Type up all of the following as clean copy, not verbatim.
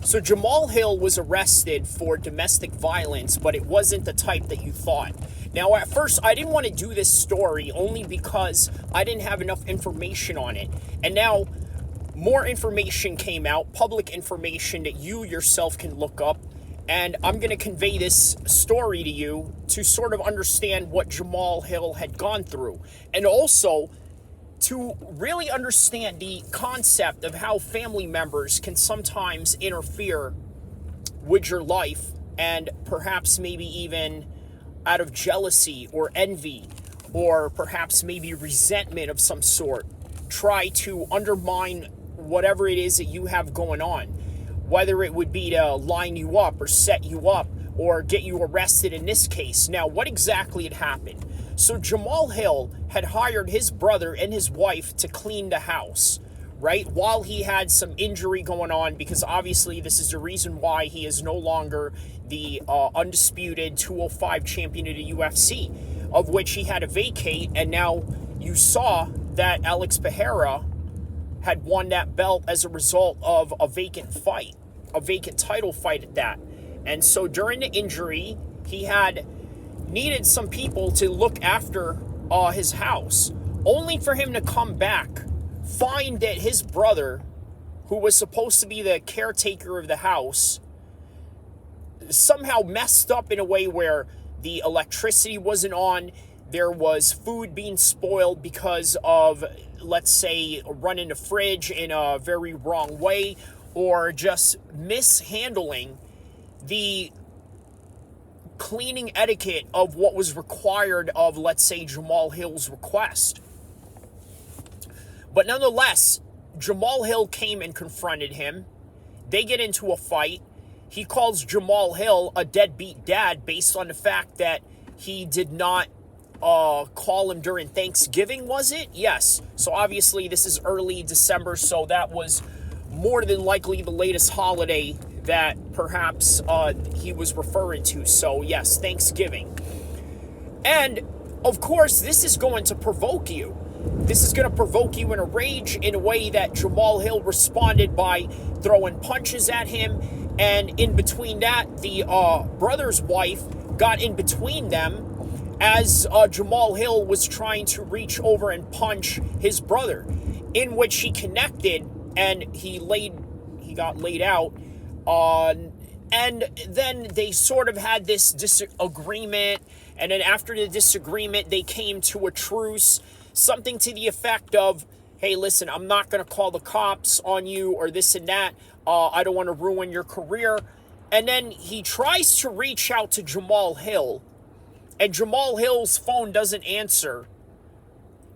So Jamahal Hill was arrested for domestic violence, but it wasn't the type that you thought. Now, at first, I didn't want to do this story only because I didn't have enough information on it. And now, more information came out, public information that you yourself can look up. And I'm going to convey this story to you to sort of understand what Jamahal Hill had gone through. And also to really understand the concept of how family members can sometimes interfere with your life and perhaps maybe even out of jealousy or envy or perhaps maybe resentment of some sort, try to undermine whatever it is that you have going on, whether it would be to line you up or set you up or get you arrested in this case. Now, what exactly had happened? So Jamahal Hill had hired his brother and his wife to clean the house, right? While he had some injury going on, because obviously this is the reason why he is no longer the undisputed 205 champion of the UFC, of which he had to vacate. And now you saw that Alex Pereira had won that belt as a result of a vacant fight, a vacant title fight at that. And so during the injury, he had needed some people to look after his house, only for him to come back, find that his brother, who was supposed to be the caretaker of the house, somehow messed up in a way where the electricity wasn't on, there was food being spoiled because of, let's say, running the fridge in a very wrong way, or just mishandling the cleaning etiquette of what was required of, let's say, Jamahal Hill's request. But nonetheless, Jamahal Hill came and confronted him. They get into a fight. He calls Jamahal Hill a deadbeat dad based on the fact that he did not call him during Thanksgiving, was it? Yes. So obviously this is early December, so that was more than likely the latest holiday that perhaps he was referring to. So yes, Thanksgiving. And of course, this is going to provoke you. This is going to provoke you in a rage in a way that Jamahal Hill responded by throwing punches at him. And in between that, the brother's wife got in between them as Jamahal Hill was trying to reach over and punch his brother, in which he connected and he got laid out. And then they sort of had this disagreement, and then after the disagreement, they came to a truce, something to the effect of, hey, listen, I'm not going to call the cops on you or this and that. I don't want to ruin your career. And then he tries to reach out to Jamahal Hill, and Jamahal Hill's phone doesn't answer.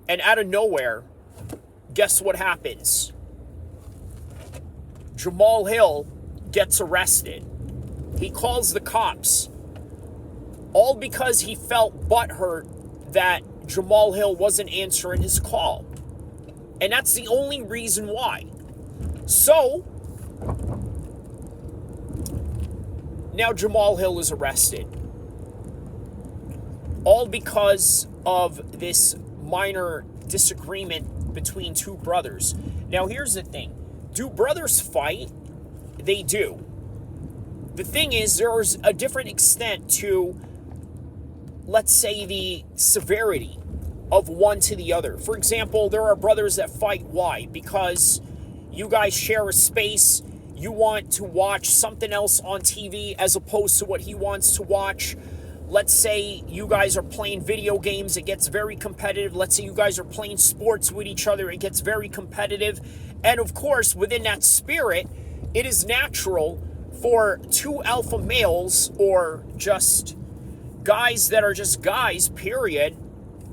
And out of nowhere, guess what happens? Jamahal Hill gets arrested. He calls the cops, all because he felt butthurt that Jamahal Hill wasn't answering his call. And that's the only reason why. So, now Jamahal Hill is arrested. All because of this minor disagreement between two brothers. Now, here's the thing. Do brothers fight? They do. The thing is, there's a different extent to, let's say, the severity of one to the other. For example, there are brothers that fight. Why? Because you guys share a space. You want to watch something else on TV as opposed to what he wants to watch. Let's say you guys are playing video games, it gets very competitive. Let's say you guys are playing sports with each other, it gets very competitive. And of course, within that spirit, it is natural for two alpha males, or just guys that are just guys, period,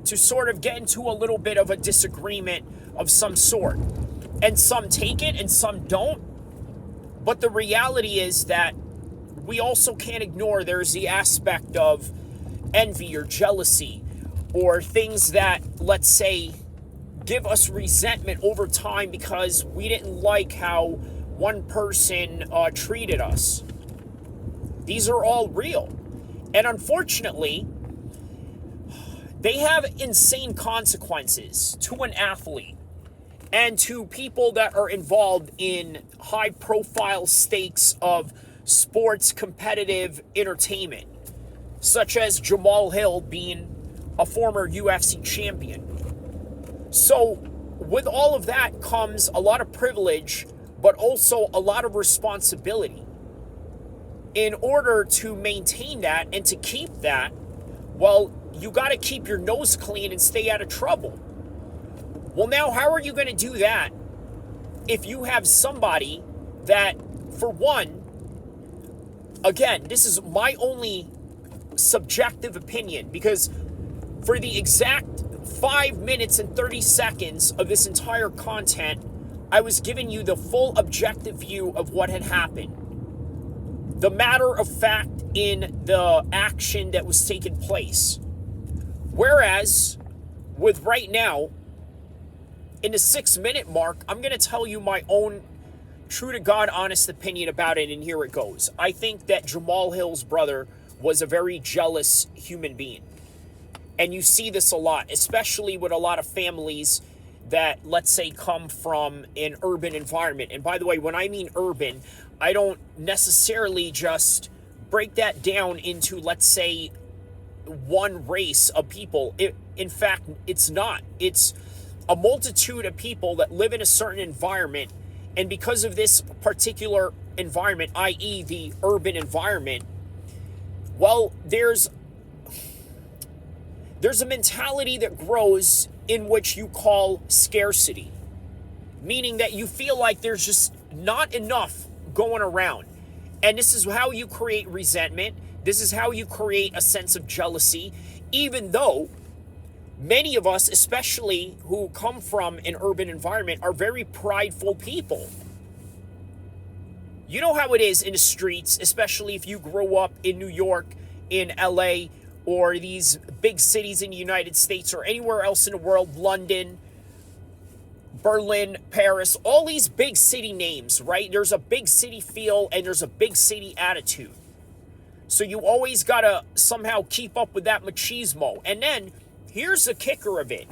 to sort of get into a little bit of a disagreement of some sort. And some take it and some don't. But the reality is that we also can't ignore there's the aspect of envy or jealousy, or things that, let's say, give us resentment over time because we didn't like how one person treated us. These are all real. And unfortunately, they have insane consequences to an athlete. and to people that are involved in high-profile stakes of sports competitive entertainment, such as Jamahal Hill being a former UFC champion. So with all of that comes a lot of privilege, but also a lot of responsibility. In order to maintain that and to keep that, well, you got to keep your nose clean and stay out of trouble. Well, now, how are you going to do that if you have somebody that, for one, again, this is my only subjective opinion, because for the exact 5 minutes and 30 seconds of this entire content, I was giving you the full objective view of what had happened. The matter of fact in the action that was taking place. Whereas, with right now, in the 6-minute mark, I'm going to tell you my own true to God honest opinion about it, and here it goes. I think that Jamahal Hill's brother was a very jealous human being. And you see this a lot, especially with a lot of families that, let's say, come from an urban environment. And by the way, when I mean urban, I don't necessarily just break that down into, let's say, one race of people. In fact, it's not. It's a multitude of people that live in a certain environment, and because of this particular environment, i.e. the urban environment, well, there's a mentality that grows in which you call scarcity, meaning that you feel like there's just not enough going around. And this is how you create resentment. This is how you create a sense of jealousy, even though many of us, especially who come from an urban environment, are very prideful people. You know how it is in the streets, especially if you grew up in New York, in LA, or these big cities in the United States or anywhere else in the world, London, Berlin, Paris, all these big city names, right? There's a big city feel and there's a big city attitude. So you always got to somehow keep up with that machismo. And then here's the kicker of it.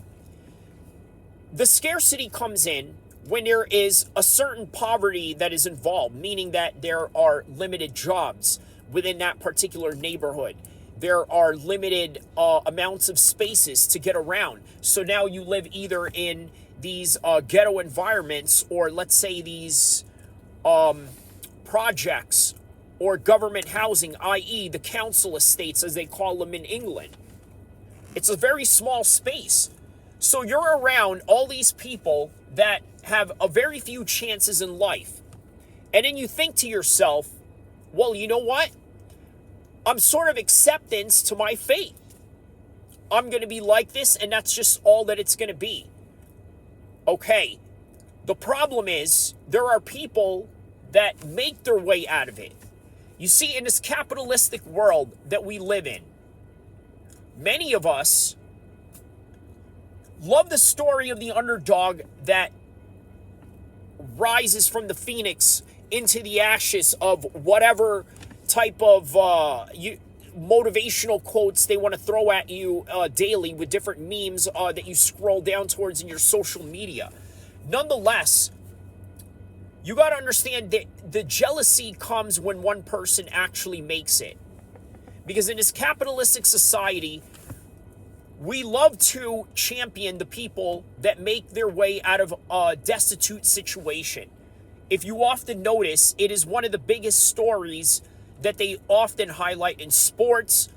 The scarcity comes in when there is a certain poverty that is involved, meaning that there are limited jobs within that particular neighborhood. There are limited amounts of spaces to get around. So now you live either in these ghetto environments, or let's say these projects or government housing, i.e. the council estates as they call them in England. It's a very small space. So you're around all these people that have a very few chances in life. And then you think to yourself, well, you know what? I'm sort of acceptance to my fate. I'm going to be like this, and that's just all that it's going to be. Okay, the problem is there are people that make their way out of it. You see, in this capitalistic world that we live in, many of us love the story of the underdog that rises from the phoenix into the ashes of whatever type of motivational quotes they want to throw at you daily with different memes that you scroll down towards in your social media. Nonetheless, you got to understand that the jealousy comes when one person actually makes it. Because in this capitalistic society, we love to champion the people that make their way out of a destitute situation. If you often notice, it is one of the biggest stories that they often highlight in sports.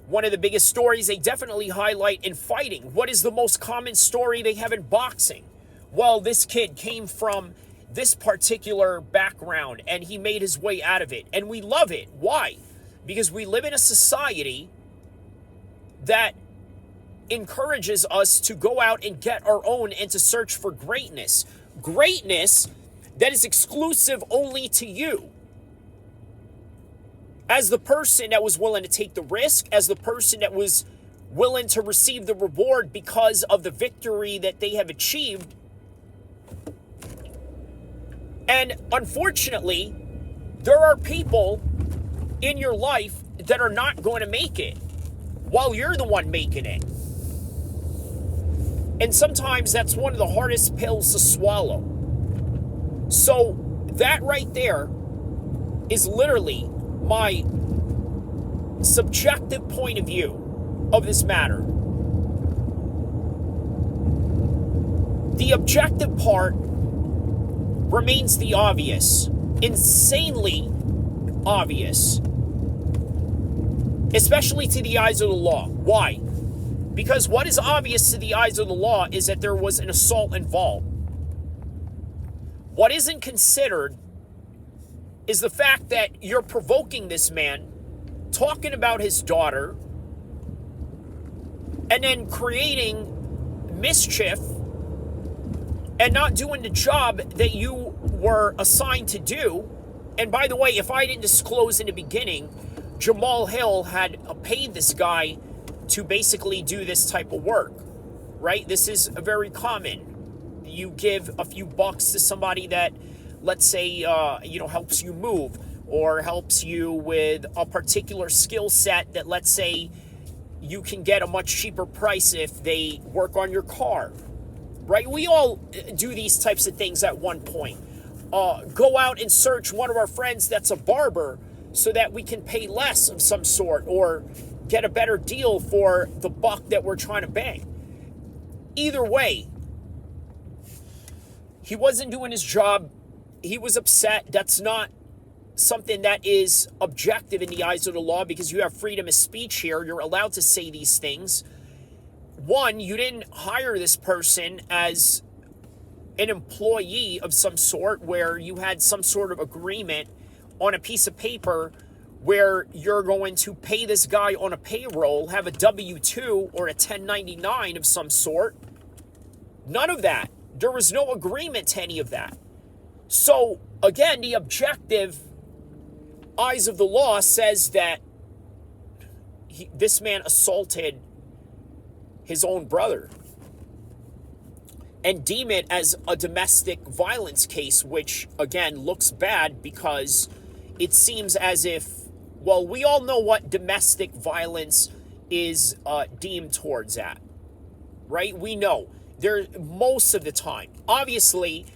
One of the biggest stories they definitely highlight in fighting. What is the most common story they have in boxing? Well, this kid came from this particular background and he made his way out of it. And we love it. Why? Because we live in a society that encourages us to go out and get our own and to search for greatness. Greatness that is exclusive only to you. As the person that was willing to take the risk, as the person that was willing to receive the reward because of the victory that they have achieved. And unfortunately, there are people in your life that are not going to make it while you're the one making it. And sometimes that's one of the hardest pills to swallow. So that right there is literally my subjective point of view of this matter. The objective part remains the obvious, insanely obvious, especially to the eyes of the law. Why? Because what is obvious to the eyes of the law is that there was an assault involved. What isn't considered is the fact that you're provoking this man, talking about his daughter, and then creating mischief and not doing the job that you were assigned to do. And by the way, if I didn't disclose in the beginning, Jamahal Hill had paid this guy to basically do this type of work, right? This is very common. You give a few bucks to somebody that, let's say, helps you move or helps you with a particular skill set that, let's say, you can get a much cheaper price if they work on your car, right? We all do these types of things at one point. Go out and search one of our friends that's a barber so that we can pay less of some sort or get a better deal for the buck that we're trying to bang. Either way, he wasn't doing his job. He was upset. That's not something that is objective in the eyes of the law because you have freedom of speech here. You're allowed to say these things. One, you didn't hire this person as an employee of some sort where you had some sort of agreement on a piece of paper where you're going to pay this guy on a payroll, have a W-2 or a 1099 of some sort. None of that. There was no agreement to any of that. So, again, the objective eyes of the law says that this man assaulted his own brother and deem it as a domestic violence case, which, again, looks bad because it seems as if, well, we all know what domestic violence is deemed towards at, right? We know. There, most of the time. Obviously,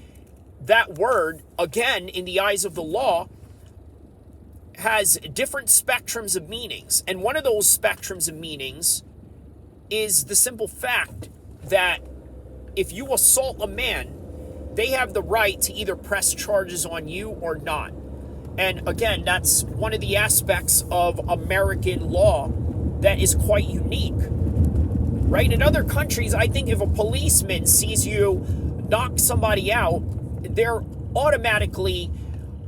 that word, again, in the eyes of the law, has different spectrums of meanings. And one of those spectrums of meanings is the simple fact that if you assault a man, they have the right to either press charges on you or not. And again, that's one of the aspects of American law that is quite unique, right? In other countries, I think if a policeman sees you knock somebody out, they're automatically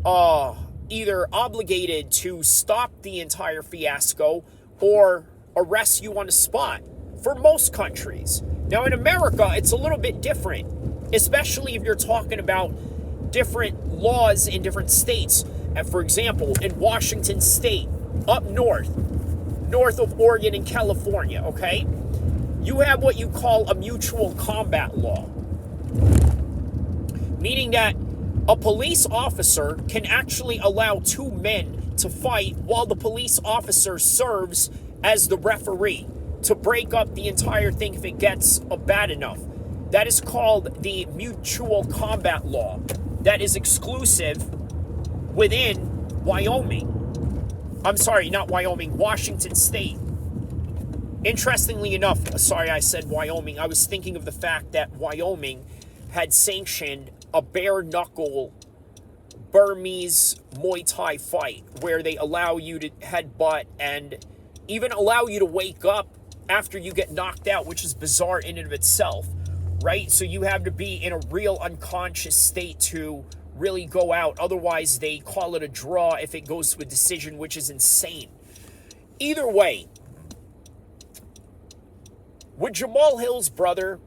either obligated to stop the entire fiasco or arrest you on the spot for most countries. Now, in America, it's a little bit different, especially if you're talking about different laws in different states. And for example, in Washington State, up north of Oregon and California, okay, you have what you call a mutual combat law, meaning that a police officer can actually allow two men to fight while the police officer serves as the referee to break up the entire thing if it gets bad enough. That is called the mutual combat law. That is exclusive within Wyoming. I'm sorry, not Wyoming, Washington State. Interestingly enough, sorry I said Wyoming, I was thinking of the fact that Wyoming had sanctioned a bare-knuckle Burmese Muay Thai fight where they allow you to headbutt and even allow you to wake up after you get knocked out, which is bizarre in and of itself, right? So you have to be in a real unconscious state to really go out. Otherwise, they call it a draw if it goes to a decision, which is insane. Either way, with Jamahal Hill's brother,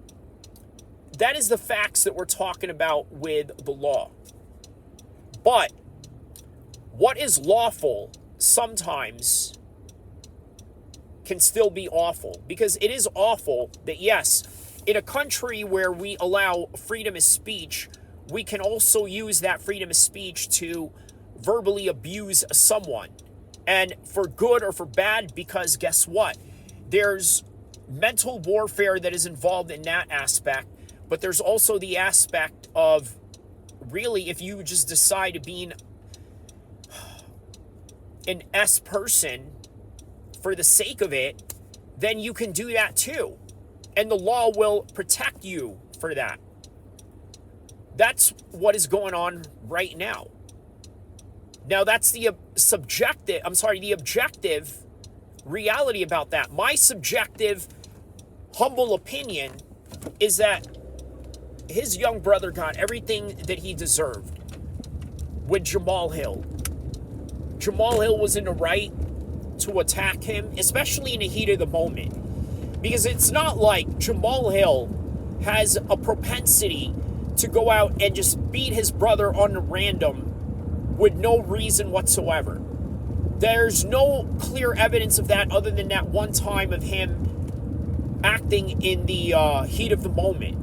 that is the facts that we're talking about with the law. But what is lawful sometimes can still be awful, because it is awful that, yes, in a country where we allow freedom of speech, we can also use that freedom of speech to verbally abuse someone, and for good or for bad, because guess what? There's mental warfare that is involved in that aspect, but there's also the aspect of really if you just decide to be an S person for the sake of it, then you can do that too. And the law will protect you for that. That's what is going on right now. Now that's the objective reality about that. My subjective, humble opinion is that his young brother got everything that he deserved with Jamahal Hill. Jamahal Hill was in the right to attack him, especially in the heat of the moment. Because it's not like Jamahal Hill has a propensity to go out and just beat his brother on random with no reason whatsoever. There's no clear evidence of that other than that one time of him acting in the heat of the moment.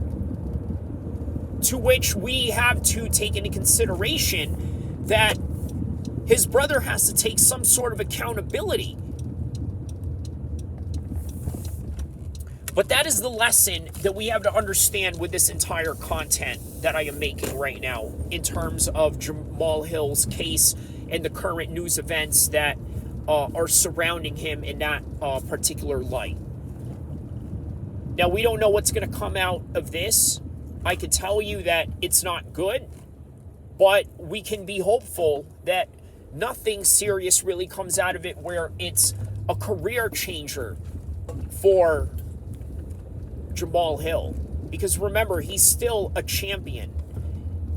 To which we have to take into consideration that his brother has to take some sort of accountability. But that is the lesson that we have to understand with this entire content that I am making right now in terms of Jamahal Hill's case and the current news events that are surrounding him in that particular light. Now, we don't know what's going to come out of this. I can tell you that it's not good, but we can be hopeful that nothing serious really comes out of it where it's a career changer for Jamahal Hill. Because remember, he's still a champion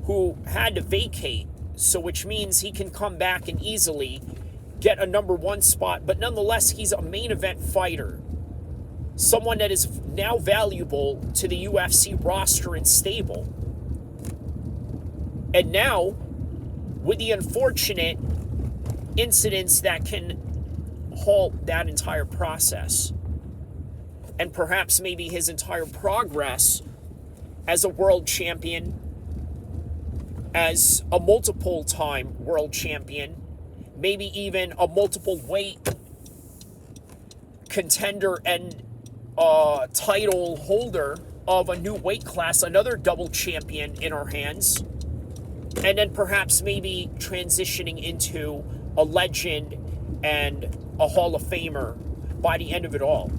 who had to vacate, so which means he can come back and easily get a number one spot, but nonetheless, he's a main event fighter. Someone that is now valuable to the UFC roster and stable. And now, with the unfortunate incidents that can halt that entire process, and perhaps maybe his entire progress as a world champion, as a multiple time world champion, maybe even a multiple weight contender and title holder of a new weight class, another double champion in our hands, and then perhaps maybe transitioning into a legend and a Hall of Famer by the end of it all.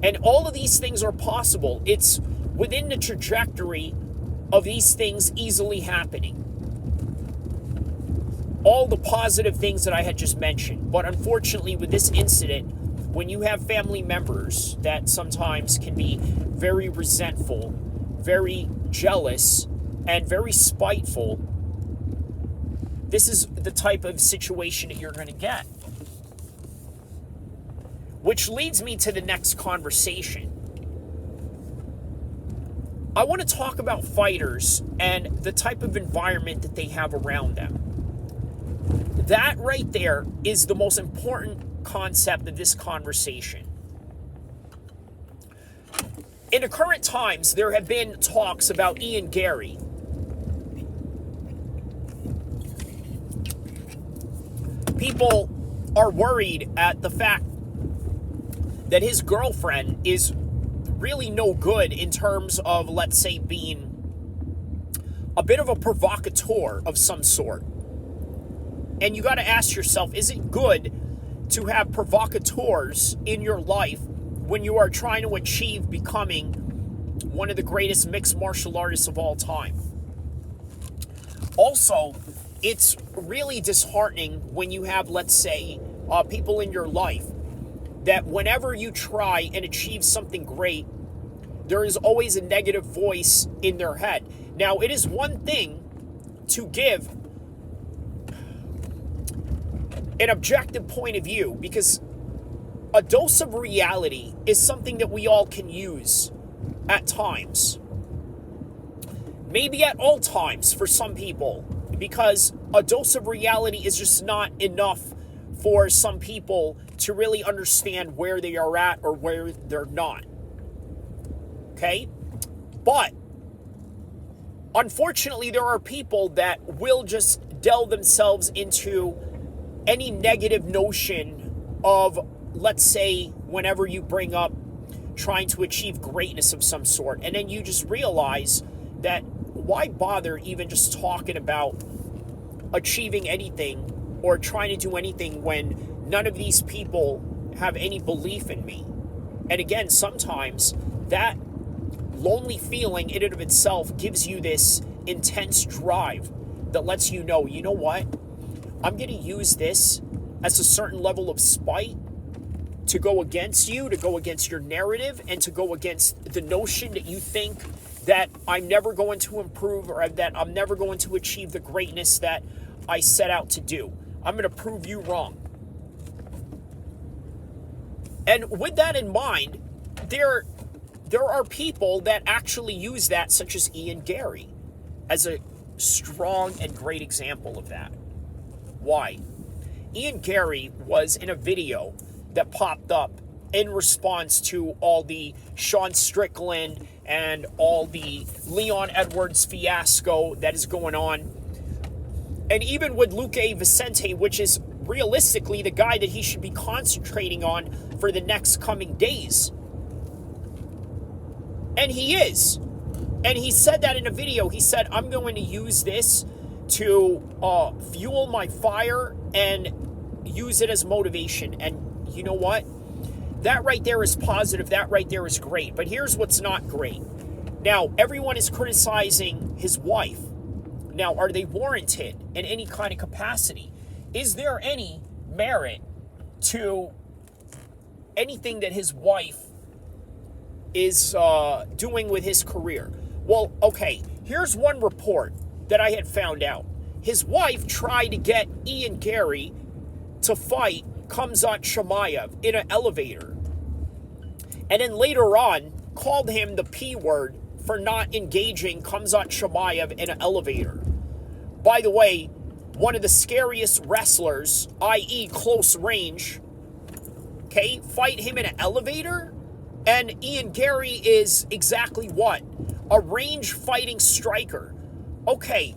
And all of these things are possible. It's within the trajectory of these things easily happening. All the positive things that I had just mentioned. But unfortunately, with this incident, when you have family members that sometimes can be very resentful, very jealous, and very spiteful, this is the type of situation that you're going to get. Which leads me to the next conversation. I want to talk about fighters and the type of environment that they have around them. That right there is the most important concept of this conversation. In the current times, there have been talks about Ian Garry. People are worried at the fact that his girlfriend is really no good in terms of, let's say, being a bit of a provocateur of some sort. And you got to ask yourself, is it good to have provocateurs in your life when you are trying to achieve becoming one of the greatest mixed martial artists of all time? Also, it's really disheartening when you have, let's say, people in your life that whenever you try and achieve something great, there is always a negative voice in their head. Now, it is one thing to give an objective point of view, because a dose of reality is something that we all can use at times. Maybe at all times for some people, because a dose of reality is just not enough for some people to really understand where they are at or where they're not. Okay? But unfortunately, there are people that will just delve themselves into any negative notion of, let's say, whenever you bring up trying to achieve greatness of some sort. And then you just realize that why bother even just talking about achieving anything or trying to do anything when none of these people have any belief in me? And again, sometimes that lonely feeling in and of itself gives you this intense drive that lets you know what? I'm going to use this as a certain level of spite to go against you, to go against your narrative, and to go against the notion that you think that I'm never going to improve or that I'm never going to achieve the greatness that I set out to do. I'm going to prove you wrong. And with that in mind, there are people that actually use that, such as Ian Gary, as a strong and great example of that. Why? Ian Gary was in a video that popped up in response to all the Sean Strickland and all the Leon Edwards fiasco that is going on. And even with Luque Vicente, which is realistically the guy that he should be concentrating on for the next coming days. And he is. And he said that in a video. He said, I'm going to use this to fuel my fire and use it as motivation. And you know what? That right there is positive. That right there is great. But here's what's not great. Now, everyone is criticizing his wife. Now, are they warranted in any kind of capacity? Is there any merit to anything that his wife is doing with his career? Well, okay, here's one report that I had found out. His wife tried to get Ian Gary to fight Khamzat Chimaev in an elevator. And then later on, called him the P word for not engaging Khamzat Chimaev in an elevator. By the way, one of the scariest wrestlers, i.e. close range, okay, fight him in an elevator? And Ian Gary is exactly what? A range fighting striker. Okay,